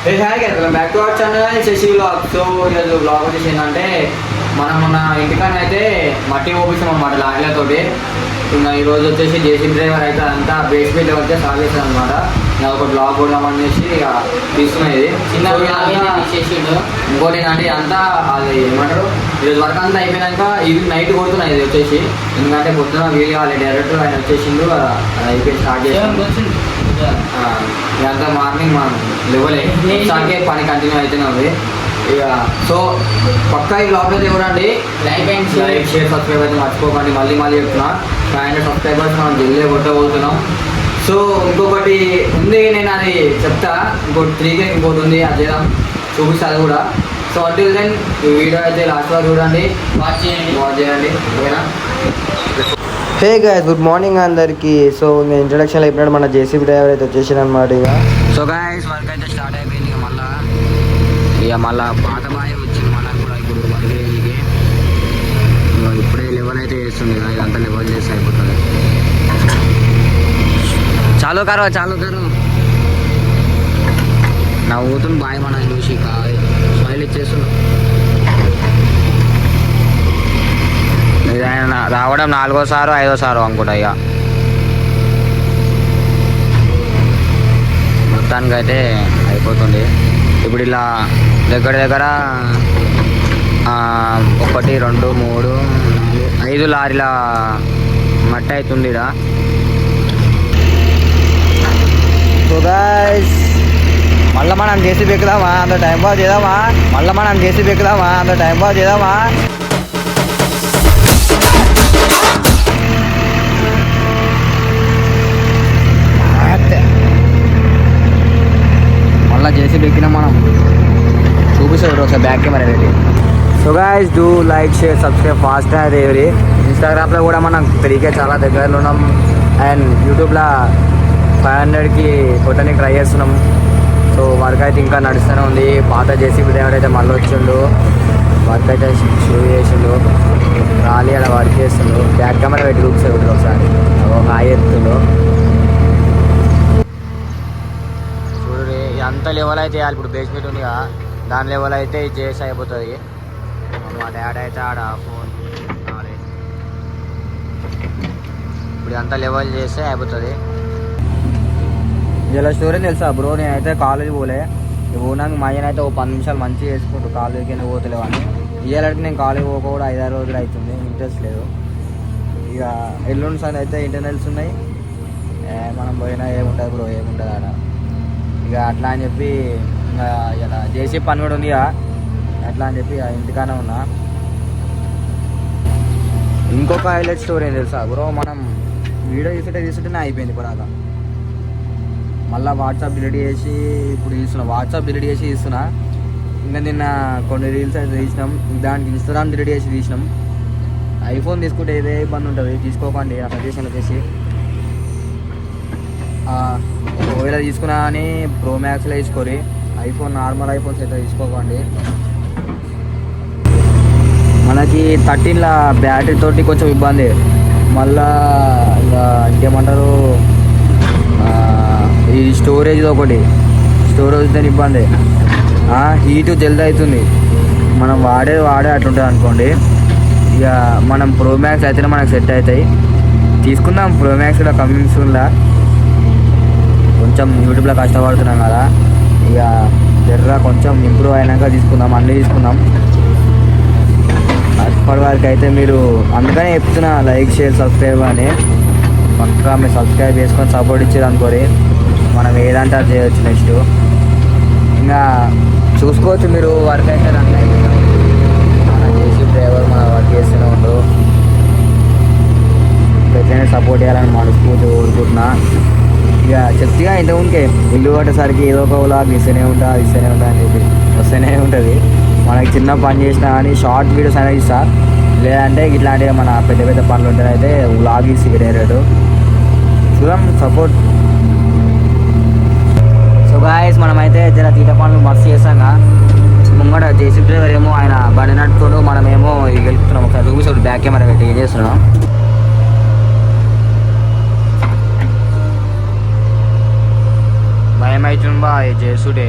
Hi guys, welcome back to our channel Shashi vlog. So ఈరోజు vlog వచ్చేసి ఏంటంటే మనం మన ఇంటికన్నా అయితే మట్టి పోపిస్తాం అనమాట లారీలతోటి. ఇంకా ఈరోజు వచ్చేసి జేసీ డ్రైవర్ అయితే అంతా బేస్మెంట్ వచ్చే సాల్వ్ చేస్తాను అనమాట. నేను ఒక బ్లాగ్ కొడదామనేసి ఇక తీసుకున్నది చిన్న ఇంకోటి ఏంటంటే అంతా అది ఏమంటారు ఈరోజు వర్క్ అంతా అయిపోయినాక ఇది నైట్ కొడుతున్నాయి ఇది వచ్చేసి. ఎందుకంటే పొద్దున వీలు కావాలి డైరెక్ట్ ఆయన వచ్చేసిండు అయిపోయి స్టార్ట్ చేసాం. ఇదంతా మార్నింగ్ మనం లేవలే సాగే పని కంటిన్యూ అవుతూనే ఉంది ఇక. సో పక్కా ఈ బ్లాగ్ అయితే చూడండి, లైక్ షేర్ సబ్స్క్రైబ్ అయితే మర్చిపోకండి. మళ్ళీ చెప్తున్నా 500 సబ్స్క్రైబర్స్ మనం జల్దీ కొట్టబోతున్నాం. సో ఇంకొకటి ఉంది, నేను అది చెప్తా. ఇంకోటి 3K ఇంకోటి ఉంది, అది చేద్దాం, చూపిస్తా అది కూడా. సో అంటిల్ దెన్ ఈ వీడియో అయితే లాస్ట్ వరకు చూడండి, వాచ్ చేయండి ఓకేనా. హే గైస్, గుడ్ మార్నింగ్ అందరికి. సో నేను ఇంట్రొడక్షన్లో చెప్పినట్టు మన జేసీబీ డ్రైవర్ అయితే వచ్చేసాను అనమాట. ఇక సో గైస్ వర్క్ అయితే స్టార్ట్ అయిపోయింది. ఇక మళ్ళీ పాత బాయ్ వచ్చింది మళ్ళీ కూడా ఇప్పుడు వర్క్ చేయడానికి. ఇప్పుడే లెవెల్ అయితే చేస్తుంది, ఇదంతా లెవెల్ చేసి అయిపోతుంది. చాలు కారు నవ్వుతుంది బాయ్ మన చూసి స్మైల్ ఇచ్చేస్తున్నాం. ఇది ఆయన రావడం 4వ సారో 5వ సారో అనుకుంటా. ఇక మొత్తానికైతే అయిపోతుంది. ఇప్పుడు ఇలా దగ్గర 1 2 3 5 లారీల మట్టి అవుతుంది ఇక్కడ. సో గైస్, మళ్ళీ మనం జేసీబీ ఎక్కుదామా, అంత టైం పాస్ చేద్దామా. మళ్ళీ జేసీబీ ఎక్కినా మనం చూపిస్తారు ఒకసారి బ్యాక్ కెమెరా పెట్టి. So guys, do like share subscribe fast అది ఎవరి. ఇన్స్టాగ్రామ్లో కూడా మనం 3K చాలా దగ్గరలో ఉన్నాం. అండ్ యూట్యూబ్లో 500కి కొట్టడానికి ట్రై చేస్తున్నాం. సో వర్క్ అయితే ఇంకా నడుస్తూనే ఉంది. పాత జేసీబీ డ్రైవర్ అయితే మళ్ళీ వచ్చిండు, వర్క్ అయితే షురూ చేసిండు. రాలి అలా వర్క్ చేస్తుండు. బ్యాక్ కెమెరా పెట్టి చూపిస్తారు ఒకసారి హాయ్ ఎత్తుండు. చూడండి అంత లెవెల్ అయితే ఇప్పుడు బేస్మెంట్ ఉంది కదా, దాని లెవెల్ అయితే చేసి అయిపోతుంది. మా డాడీ అయితే ఆడ ఫోన్ ఇప్పుడు అంతా లెవెల్ చేస్తే అయిపోతుంది. ఇలా స్టోరీ తెలుసా బ్రో, నేనైతే కాలేజీ పోనాక మా ఆయన అయితే 10 నిమిషాలు మంచిగా వేసుకుంటూ కాలేజీకి పోతలేవు అని. ఇయ్యాలంటే నేను కాలేజీ పోక కూడా 5-6 రోజులు అవుతుంది, ఇంట్రెస్ట్ లేదు. ఇక ఎల్లుండి సార్ అయితే ఇంటర్నల్స్ ఉన్నాయి, మనం పోయినా ఏముంటుంది బ్రో, ఏముంటుంది ఆడ. ఇక అట్లా అని చెప్పి ఇంకా ఇలా జేసీ పని కూడా ఉంది, అట్లా అని చెప్పి ఇంటికానే ఉన్నా. ఇంకొక హైలైట్ స్టోరీ ఏం తెలుసా బ్రో, మనం వీడియో తీసుకుంటేనే అయిపోయింది ఇప్పుడు దాకా. మళ్ళీ వాట్సాప్ డిలీట్ చేసి ఇప్పుడు తీస్తున్నా. ఇంకా నిన్న కొన్ని రీల్స్ అయితే తీసినాం, దానికి ఇన్స్టాగ్రామ్ డిలీట్ చేసి తీసినాం. ఐఫోన్ తీసుకుంటే ఏదే ఇబ్బంది ఉంటుంది, తీసుకోకండి ఆ సజెషన్ వచ్చేసి. ఒకవేళ తీసుకున్నా అని ప్రో మ్యాక్స్లో తీసుకోరి, నార్మల్ ఐఫోన్స్ అయితే తీసుకోకండి. మనకి 13ల బ్యాటరీ తోటి కొంచెం ఇబ్బంది. మళ్ళా ఇంకా ఇంకేమంటారు, ఈ స్టోరేజ్ దాని ఇబ్బంది. హీటు జల్దీ అవుతుంది, మనం వాడే అట్లుంటుంది అనుకోండి. ఇక మనం ప్రో మ్యాక్స్ అయితేనే మనకు సెట్ అవుతాయి. తీసుకుందాం ప్రో మ్యాక్స్ కూడా కమింగ్ సూన్లా. కొంచెం యూట్యూబ్లో కష్టపడుతున్నాం కదా, ఇక కొంచెం ఇంప్రూవ్ అయినాక తీసుకుందాం, అన్నీ తీసుకుందాం. అప్పటి వరకు అయితే మీరు అందుకనే చెప్తున్నా, లైక్ షేర్ సబ్స్క్రైబ్ అని. పక్కా మీరు సబ్స్క్రైబ్ చేసుకొని సపోర్ట్ ఇచ్చేది అనుకోరి, మనం ఏదంటే అది చేయొచ్చు. నెక్స్ట్ ఇంకా చూసుకోవచ్చు మీరు, వర్క్ అయితే రన్ అయిపోయినా మన జేసీబీ డ్రైవర్ మన వర్క్ చేస్తూనే ఉండు. ఎట్లయినా సపోర్ట్ చేయాలని మనస్ఫూర్తి కోరుకుంటున్నా. ఇక చెప్తిగా ఇంతకుముందుకే ఇల్లు కట్టేసరికి ఏదో ఒక వ్లాగ్ ఇస్తూనే ఉంటా అని చెప్పి వస్తూనే ఉంటుంది. మనకి చిన్న పని చేసినా కానీ షార్ట్ వీడియోస్ అనేది ఇస్తా, లేదంటే ఇట్లాంటివి మన పెద్ద పనులు ఉంటే అయితే వ్లాగ్ ఇసి డైరెక్ట్ చూద్దాం, సపోర్ట్. సో గాయస్, మనమైతే జర తీట పనులు మస్తు చేస్తాంగా. ముంగట జేసీబీ డ్రైవర్ ఏమో ఆయన బండి నడుపుతాడు, మనమేమో వెళ్తున్నాం. ఒకసారి చూపిస్తాడు బ్యాక్ కెమెరా పెట్టి ఏం చేస్తున్నాం. భయం అవుతుంది బా చేసుడే.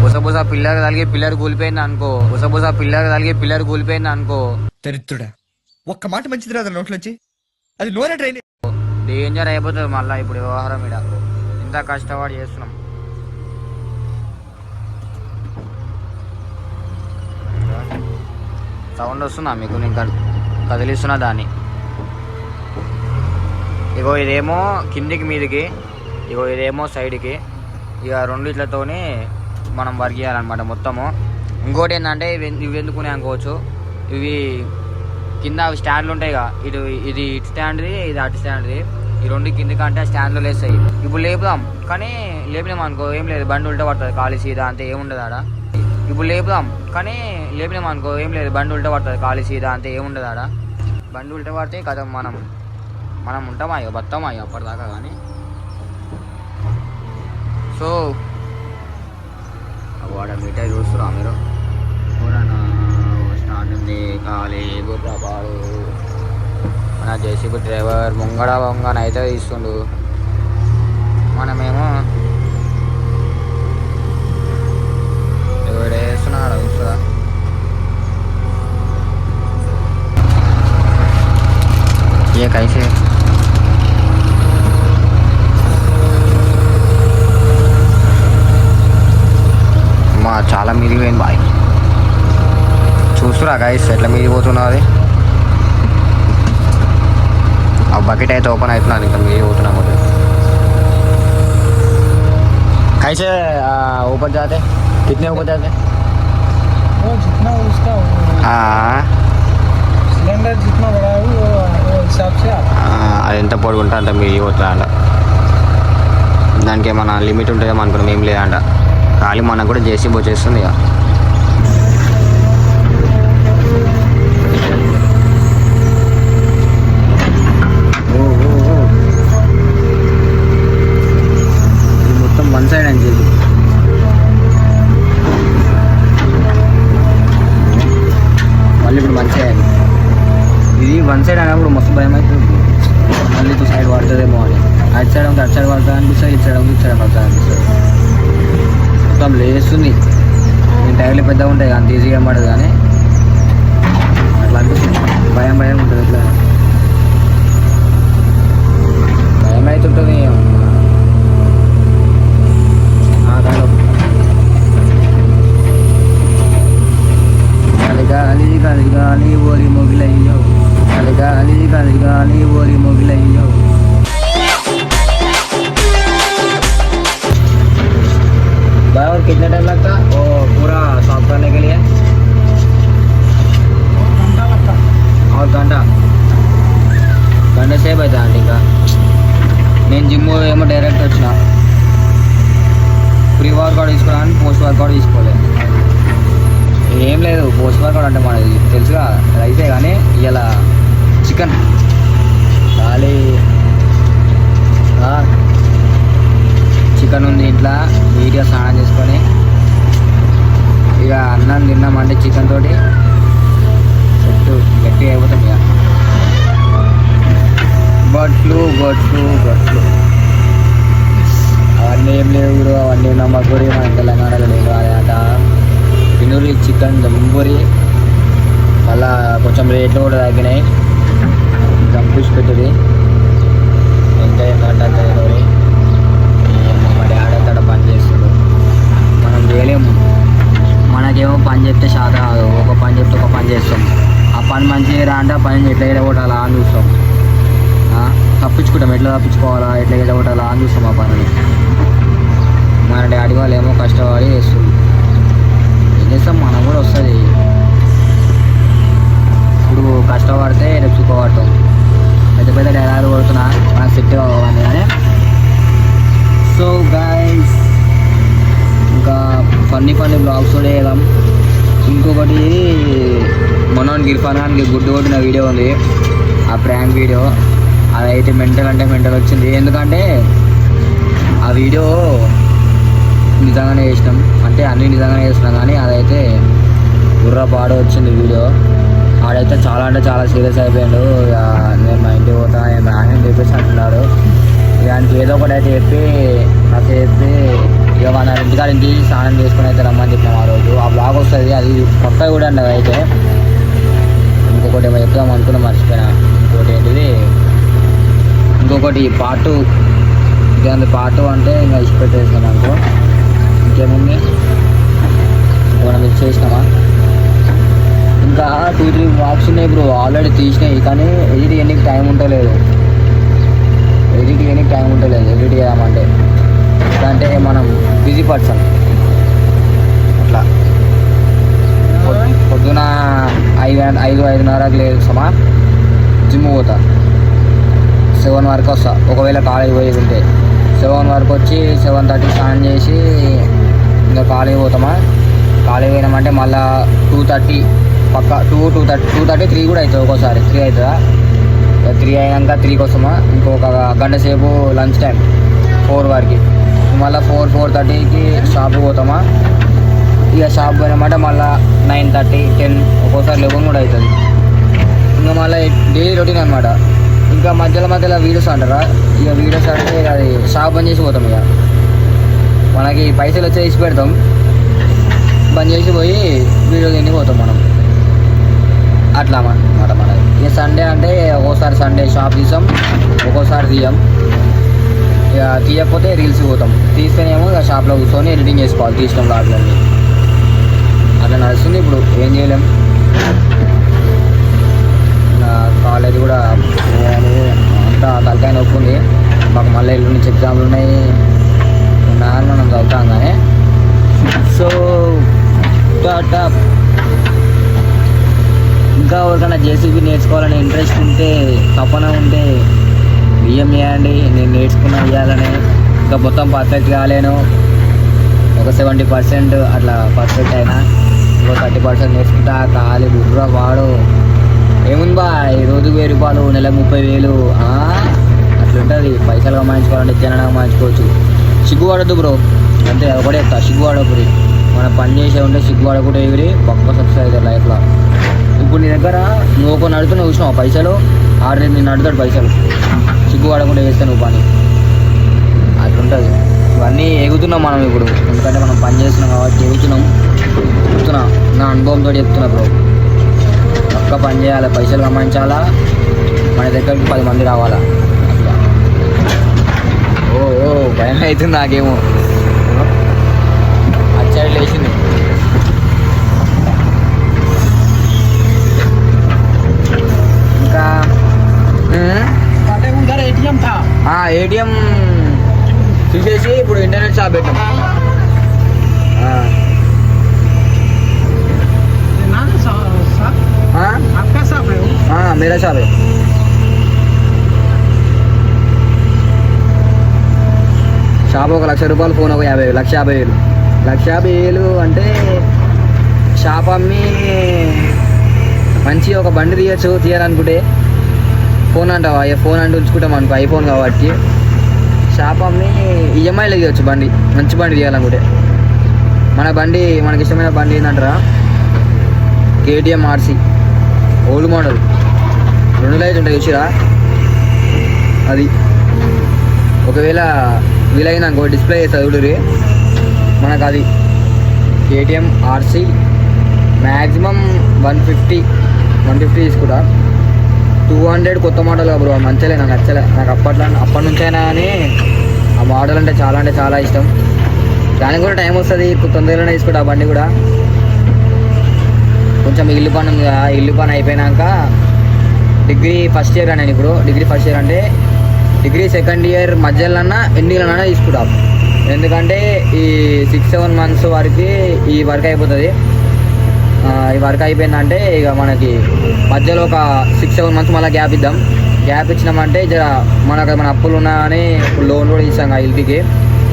బుసబుస పిల్లర్ తలిగి పిల్లర్ కూలిపోయింది అనుకో, బుసబుస పిల్లర్ తలిగి పిల్లర్ కూలిపోయింది అనుకో, దరిద్రుడా ఒక్క మాట మంచిది రాదు నోట్లోంచి, అది నూనె ట్రైన్. డేంజర్ అయిపోతుంది మళ్ళీ ఇప్పుడు వ్యవహారం. ఇక్కడ ఇంత కష్టపడి చేస్తున్నాం. సౌండ్ వస్తుందా మీకు? నేను కదిలిస్తున్నా దాన్ని. ఇగో ఇదేమో కిందికి మీదికి, ఇగో ఇదేమో సైడ్కి. ఇక రెండిట్లతోనే మనం వర్క్ చేయాలన్నమాట మొత్తము. ఇంకోటి ఏంటంటే ఇవి ఎందుకునే అనుకోవచ్చు, ఇవి కింద స్టాండ్లు ఉంటాయి కదా, ఇది ఇటు స్టాండ్ది, ఇది అటు స్టాండ్ది. ఈ రెండు కిందికి అంటే స్టాండ్లో లేస్తాయి. ఇప్పుడు లేపుదాం, కానీ లేపినాం అనుకో ఏం లేదు, బండి ఉల్టా పడుతుంది, ఖాళీ సీదా అంతే ఏముండదు ఆడ. ఇప్పుడు లేపుదాం, కానీ లేపినాం అనుకో ఏం లేదు, బండి ఉల్టా పడుతుంది, ఖాళీ సీదా అంతే ఏముండదు ఆడ. బండి ఉల్టా పడితే కదా మనం ఉంటామా ఇక బతామా ఇక అప్పటిదాకా. కానీ సో వాడ మీటర్ చూస్తురా మీరు? స్టాండ్ ఉంది ఖాళీ గోపాడు. మన జేసీబీ డ్రైవర్ ముంగడ అయితే ఇస్తుండు, మనమేమో వేస్తున్నాడు చూస్తురా. ये कैसे మా చాలా మిరిగిపోయింది బాయ్. చూస్తురా గైస్ ఎట్లా మిరిగిపోతున్నది. ఆ బకెట్ అయితే ఓపెన్ అవుతున్నాను, ఇంకా మిరిగిపోతున్నా కొద్ది. कैसे ऊपर जाते, कितने ऊपर जाते? वो जितना उसका सिलेंडर जितना बड़ा है वो हिसाब से అది ఎంత పొడుగుంటే అంత మిరిగిపోతుంది అంట. దానికి ఏమన్నా లిమిట్ ఉంటుందేమో అనుకున్నాం, ఏం లేదంట. ఖాళీ మనకు కూడా జేసీబీ వచ్చేస్తుంది ఇక. ఇది మొత్తం వన్ సైడ్ అని చెప్పి మళ్ళీ ఇప్పుడు మంచిగా ఇది వన్ సైడ్ అయినప్పుడు మస్తు భయం అవుతుంది, మళ్ళీ ఇప్పుడు సైడ్ పడుతుందేమో అని. అటు సైడ్ ఉంటే అటు సైడ్ పడుతుంది అనిపిస్తుంది, ఇటు సైడ్ ఉంటే ఇటు సైడ్ పడుతుంది అనిపిస్తుంది. మొత్తం లేస్తుంది. నేను టైర్లు పెద్దగా ఉంటాయి అంత ఈజీగా పడదు, కానీ అట్లా అనిపిస్తుంది. భయం ఉంటుంది, ఇట్లా భయం అవుతుంటుంది. గాలి గాలి గాలి ఓరి మొగిలయ్యో, గాలి గాలి గాలి ఓరి మొగిలయ్యో. भाई और कितना टाइम लगता वो पूरा साफ करने के लिए? घंटा लगता और घंटा సేపు అవుతా అండి. ఇంకా నేను జిమ్ ఏమో డైరెక్ట్ వచ్చిన, ప్రీ వర్కౌట్ తీసుకోవాలని పోస్ట్ వర్కౌట్ తీసుకోలేదు. ఏం లేదు, పోస్ట్ వర్కౌట్ అంటే మనది తెలుసుగా రైతే, కానీ ఇలా చికెన్ ఖాళీ చికెన్ ఉంది ఇంట్లో. నీట్గా స్నానం చేసుకొని ఇక అన్నం తిన్నామంటే చికెన్ తోటి చెట్టు గట్టిగా అయిపోతాం ఇక. బట్లు అవన్నీ ఏం లేవు, అవన్నీ నమ్మకూరి మన తెలంగాణలో లేవు. అదంట పినూరి చికెన్ దమ్బూరి, మళ్ళా కొంచెం రేట్లు కూడా తగ్గినాయి. దమ్పూసి పెట్టుది ఎంత ఏంటంటే మా డాడీ అక్కడ పని చేస్తాడు, మనం చేయలేము. మనకేమో పని చెప్తే శాత కాదు, ఒక పని చెప్తే ఒక పని చేస్తాం. ఆ పని మంచిగా రా అంటే ఆ పని ఎట్లా ఎడగొట్టాలా అని చూస్తాం, తప్పించుకుంటాం. ఎట్లా తప్పించుకోవాలా, ఎట్లా ఎడగొట్టాలా అని చూస్తాం ఆ పనిని. మన డాడీ వాళ్ళు ఏమో కష్టపడి చేస్తుంది, ఏం చేస్తాం, మనం కూడా వస్తుంది. ఇప్పుడు కష్టపడితే రెచ్చుకోవటం, పెద్ద డైలాగులు కొడుతున్నా మనకు సెట్ కావాలి. కానీ సో గైస్ ఇంకా ఫన్నీ బ్లాగ్స్ కూడా వేద్దాం. ఇంకొకటి మనోనికి ఇర్ఫాన్ ఖాన్కి గుడ్డు కొట్టిన వీడియో ఉంది, ఆ ప్రాంక్ వీడియో. అదైతే మెంటల్ అంటే మెంటల్ వచ్చింది, ఎందుకంటే ఆ వీడియో నిజంగానే చేసినాం, అంటే అన్నీ నిజంగానే చేసినాం. కానీ అదైతే గుర్రపాడు వచ్చింది వీడియో. ఆడైతే చాలా అంటే చాలా సీరియస్ అయిపోయాడు. నేను మా ఇంటికి పోతా అని చెప్పేసి అంటున్నాడు. దానికి ఏదో ఒకటి అయితే చెప్పి నాకు చెప్పి ఇక ఇక మన ఇంటికాడ ఇంటి స్నానం చేసుకుని అయితే రమ్మని చెప్పినాం ఆ రోజు. ఆ బ్లాగ్ వస్తుంది, అది కొత్తగా కూడా అండి అయితే. ఇంకొకటి ఏమో చెప్దాం అనుకున్నా మర్చిపోయినా. ఇంకోటి ఏంటిది, ఇంకొకటి పార్ట్ 2. ఇదే పార్ట్ 2 అంటే ఇంకా ఇష్టపెట్టేసాను అనుకో. ఇంకేముంది, మనం మిస్ చేసినామా? ఇంకా 2-3 బ్లాగ్స్ ఉన్నాయి బ్రో, ఆల్రెడీ తీసినాయి. కానీ ఎడిట్ చేయడానికి టైం ఉంటలేదు. ఎడిట్ చేయమంటే అంటే మనం బిజీ పర్సన్ అట్లా. పొద్దున 5-5:30కి లేస్తామా, జిమ్ పోతా. 7 వరకు వస్తా, ఒకవేళ కాలేజ్ పోయేది ఉంటే. 7 వరకు వచ్చి 7:30 స్నానం చేసి ఇంకా కాలేజ్ పోతామా. కాలేజ్ పోయినామంటే మళ్ళీ 2:30 పక్క 2:30 3 కూడా అవుతుంది. ఒక్కోసారి 3 అవుతుందా. 3 అయినాక 3కి వస్తామా. ఇంకొక గంట సేపు లంచ్ టైం 4 వరకు. మళ్ళీ 4-4:30కి షాప్కి పోతామా. ఇక షాప్ పోయినామంటే మళ్ళీ 9:30 10 ఒక్కోసారి 11 కూడా అవుతుంది. ఇంకా మళ్ళీ డైలీ రొటీన్ అనమాట. ఇంకా మధ్యలో వీడియోస్ అంటారా, ఇక వీడియోస్ అంటే అది షాప్ బంద్ చేసి పోతాం. ఇక మనకి పైసలు వచ్చి తీసి పెడతాం, బంద్ చేసి పోయి వీడియో తిని పోతాం మనం. అట్లా అన్నమాట మనది. ఇక సండే అంటే ఒక్కోసారి సండే షాప్ తీసాం, ఒక్కోసారి తీయం. ఇక తీయకపోతే రీల్స్ పోతాం, తీస్తేనేమో ఇక షాప్లో కూర్చొని ఎడిటింగ్ చేసుకోవాలి తీసిన బ్లాగ్లన్నీ. అట్లా నడుస్తుంది. ఇప్పుడు ఏం చేయలేం. నా కాలేజ్ కూడా అంతా తలకాయ నొప్పుంది. మాకు మళ్ళీ ఎల్లుండి నుంచి ఎగ్జామ్లు ఉన్నాయి. మనం చదువుతాం కానీ. సో ఇంకా ఎవరికైనా జేసీబీ నేర్చుకోవాలని ఇంట్రెస్ట్ ఉంటే, తపన ఉంటే బియ్యం చేయండి. నేను నేర్చుకున్నా ఇవ్వాలని. ఇంకా మొత్తం పర్ఫెక్ట్ కాలేను, ఒక 70% అట్లా పర్ఫెక్ట్ అయినా. ఇంకో 30% నేర్చుకుంటా. ఖాళీ బుర్ర వాడు ఏముంది బా, రోజుకు 1000 రూపాయలు, నెలకు 30,000 అట్లుంటుంది. పైసలు కమాయించుకోవాలంటే జనాన్ని కమాయించుకోవచ్చు. సిగ్గుపడద్దు బ్రో, అంతే. ఒకటే చెప్తా, సిగ్గుపడకూరి. మనం పని చేసే ఉంటే సిగ్గుపడకుండా ఎగిరి పక్క సక్సెస్ అవుతారు లైఫ్లో. ఇప్పుడు నీ దగ్గర నువ్వు ఒక నడుతున్నావు చూసినావు పైసలు, ఆల్రెడీ నేను నడుతాడు పైసలు. సిగ్గుపడకుండా వేస్తే నువ్వు పని అట్లుంటుంది. ఇవన్నీ ఎగుతున్నాం మనం ఇప్పుడు, ఎందుకంటే మనం పని చేస్తున్నాం కాబట్టి ఎగుతున్నాం. చెప్తున్నా, నా అనుభవంతో చెప్తున్నా బ్రో. పక్క పని చేయాలి, పైసలు కమాయించాలా, మన దగ్గరికి 10 మంది రావాలా. ఓ భయం అవుతుంది నాకేమో. అచ్చాడు లేచింది. ఇంకా ఏటీఎం తీసేసి ఇప్పుడు ఇంటర్నెట్ షాప్ పెట్టాం. मेरा शॉप है. షాప్ 1,00,000 రూపాయలు, ఫోన్ ఒక 50,000. 1,50,000. 1,50,000 అంటే షాప్ అమ్మి మంచి ఒక బండి తీయాలనుకుంటే. ఫోన్ అంటావా, ఫోన్ అంటే ఉంచుకుంటాం అనుకో, ఐఫోన్ కాబట్టి. షాప్ అమ్మి ఈఎంఐలో తీయచ్చు బండి, మంచి బండి తీయాలనుకుంటే. మన బండి, మనకి ఇష్టమైన బండి ఏంటంటారా, KTM RC old model, 2 lights ఉంటాయి చూసిరా, అది. ఒకవేళ వీలైందనుకో డిస్ప్లే చేస్తుంది చూడురి, మనకు అది KTM RC మ్యాక్సిమం 150 తీసుకుంటా. 200 కొత్త మోడల్ బ్రో, మంచిలే, నాకు నచ్చలే. నాకు అప్పటి నుంచైనా కానీ ఆ మోడల్ అంటే చాలా ఇష్టం. దానికి కూడా టైం వస్తుంది, తొందరగానే తీసుకుంటా ఆ బండి కూడా. కొంచెం ఇల్లు పని ఉంది కదా, ఇల్లు పని అయిపోయినాక డిగ్రీ ఫస్ట్ ఇయర్ అని. ఇప్పుడు డిగ్రీ ఫస్ట్ ఇయర్ అంటే డిగ్రీ సెకండ్ ఇయర్ మధ్యలోనన్నా ఎండింగ్లోనన్నా తీసుకుంటా. ఎందుకంటే ఈ 6-7 months వరకు ఈ వర్క్ అయిపోతుంది. ఈ వర్క్ అయిపోయిందంటే ఇక మనకి మధ్యలో ఒక 6-7 months మళ్ళీ గ్యాప్ ఇద్దాం. గ్యాప్ ఇచ్చినామంటే జర మన అప్పులు ఉన్నాయని లోన్ కూడా ఇస్తాం ఆ ఇంటికి.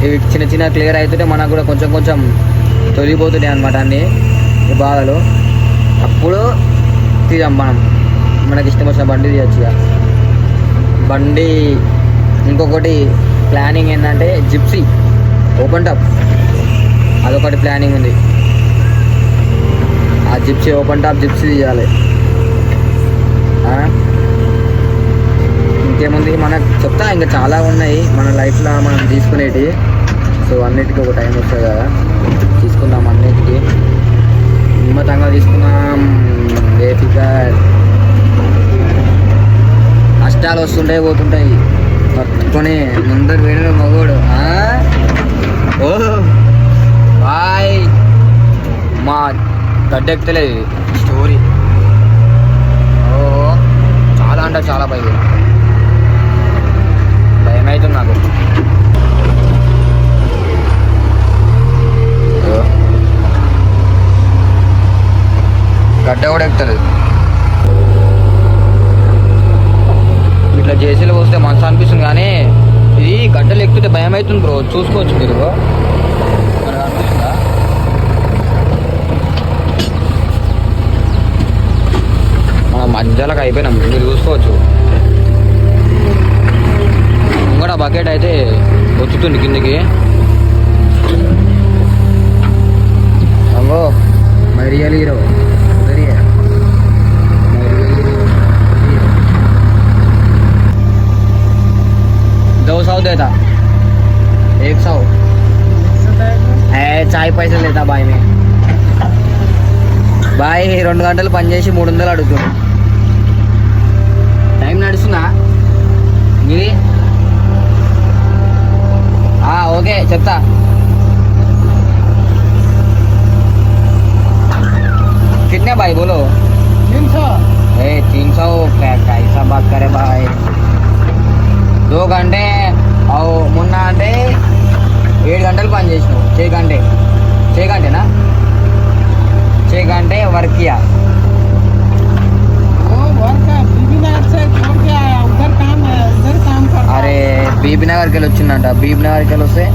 ఇవి చిన్న క్లియర్ అవుతుంటే మనకు కూడా కొంచెం తొలిగిపోతున్నాయి అనమాట అన్నీ ఈ బాధలు. అప్పుడు తీద్దాం మనకి ఇష్టం వచ్చిన బండి తీయచ్చు ఇక. బండి ఇంకొకటి ప్లానింగ్ ఏంటంటే జిప్సీ ఓపెన్ టాప్, అదొకటి ప్లానింగ్ ఉంది. ఆ జిప్సీ ఓపెన్ టాప్ జిప్సీ తీయాలి. ఇంకేముంది మనకు చెప్తా, ఇంకా చాలా ఉన్నాయి మన లైఫ్లో మనం తీసుకునేవి. సో అన్నిటికీ ఒక టైం వస్తుంది కదా, తీసుకున్నాం అన్నిటికీ నిమ్మతంగా తీసుకున్నాం. బేఫికర్ కష్టాలు వస్తుంటాయి పోతుంటాయి పట్టుకొని ముందరు వేడిన మగోడు. ఓ బాయ్ మా గడ్డెక్కలేదు స్టోరీ. ఓ చాలా అంటే చాలా భయం అవుతుంది నాకు. గడ్డ కూడా ఎక్కుతుంది. ఇట్లా జేసీలో వస్తే మనసు అనిపిస్తుంది, కానీ ఇది గడ్డలు ఎక్కుతుంటే భయం అవుతుంది బ్రో. చూసుకోవచ్చు మీరు, మనకు అనిపిస్తుందా? మనం మధ్యలోకి అయిపోయినాం, మీరు చూసుకోవచ్చు. ఇంకోటి బకెట్ అయితే వచ్చుతుంది కిందికి. అంగో మై రియల్ హీరో दो 100 देता 100 చాయ్ పైసలు లేదా బాయ్ మే బాయ్ 2 గంటలు పని చేసి 300 అడుగుతుంది. టైం నడుస్తుందా ఇది? ఓకే చెప్తా. कितने भाई बोलो? 300 300 कैसा बात करे भाई. 2 घंटे మొన్న అంటే 7 గంటలు పని చేసినావు. 6 घंटे ना 6 घंटे वर्क किया. वो वर्क बीबी नगर से छोड़ के आया, उधर काम है, उधर काम करता. अरे बीबी नगरకి వెళ్ళి వచ్చిందంట. बीबी नगरకి వెళ్ళి వస్తే